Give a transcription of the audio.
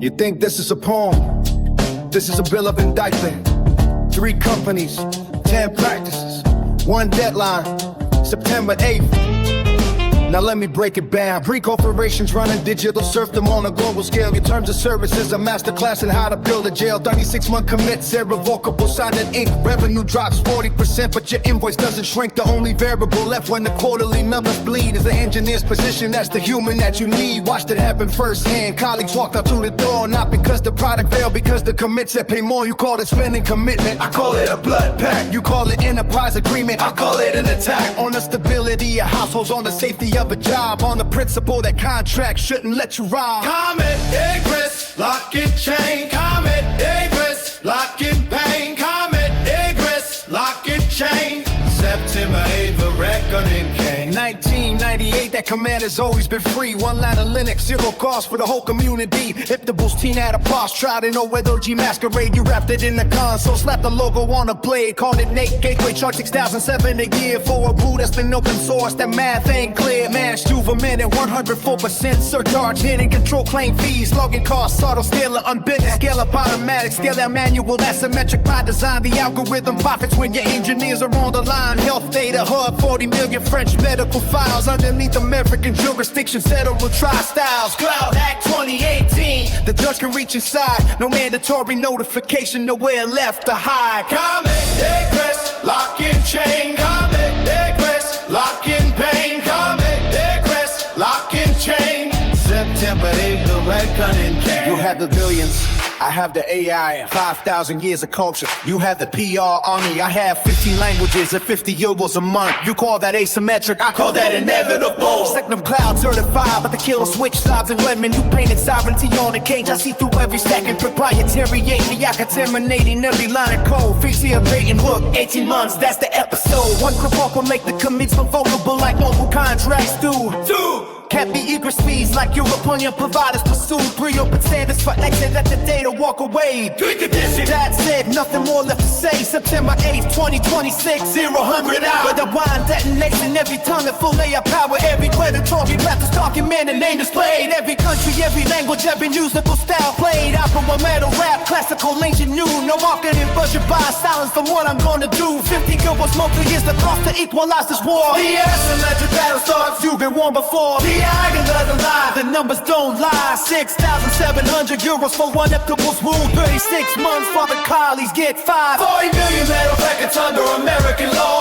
You think this is a poem? This is a bill of indictment. 3 companies, 10 practices, 1 deadline, September 8th. Now let me break it down. 3 corporations running digital serfdom on a global scale. Your terms of service is a masterclass in how to build a jail. 36-month commits, irrevocable, signed in ink. Revenue drops 40%, but your invoice doesn't shrink. The only variable left when the quarterly numbers bleed is the engineer's position. That's the human that you need. Watched it happen firsthand. Colleagues walked out through the door, not because the product failed, because the commit said pay more. You call it spending commitment, I call it a blood pact. You call it enterprise agreement, I call it an attack on the stability of households, on the safety of a job, on the principle that contracts shouldn't let you rob. Commit, egress, lock and chain. Commit, egress, lock and pain. Commit, egress, lock and chain. September 8th, the reckoning came. 1998, that command has always been free. 1 line of Linux, 0 cost for the whole community. If the Bulls teen had a boss, try to know whether OG masquerade. You wrapped it in the console, slapped the logo on a blade. Called it Nate Gateway, charge 6,007 a year for a boot that's been open source. That math ain't clear. Managed to vermin at 104% surcharge, hidden control claim fees. Login costs, auto scaler, unbitten. Scale up automatic, scale down manual, asymmetric by design. The algorithm profits when your engineers are on the line. Health data hub, 40 million French medical files underneath American jurisdiction, settled with tri-styles. Cloud Act 2018. The judge can reach inside, no mandatory notification, nowhere left to hide. Commit, egress, lock and chain. Commit, egress, lock and pain. Commit, egress, lock and chain. September 8th, the reckoning came. You have the billions, I have the AI, 5,000 years of culture. You have the PR army, I have 15 languages at 50 euros a month. You call that asymmetric, I call that inevitable. Second cloud certified, but the kill switch sides and lemon. You painted sovereignty on the cage, I see through every second. Proprietary maniac, contaminating every line of code. Fixie evading, look, 18 months, that's the episode. 1 cripple will make the commits vulnerable like mobile contracts do. 2. Can't be egress fees like European providers pursue. 3 open standards for exit, let the data walk away. 3 conditions. That said, nothing more left to say. September 8th, 2026, 0-100 out. Where the wine detonates in every tongue and full layer power. Everywhere the target rappers document and name displayed. Every country, every language, every musical style played. Opera, metal, rap, classical, ancient, new. No marketing budget, buy silence from what I'm gonna do. 50 gilbert smoker is the cost to equalize this war. The asymmetric battle starts. You've been warned before. The icon doesn't lie. The numbers don't lie. 6,700 euros for 1 Eptable's rule. 36 months for the colleagues get 5. 40 million metal records under American law.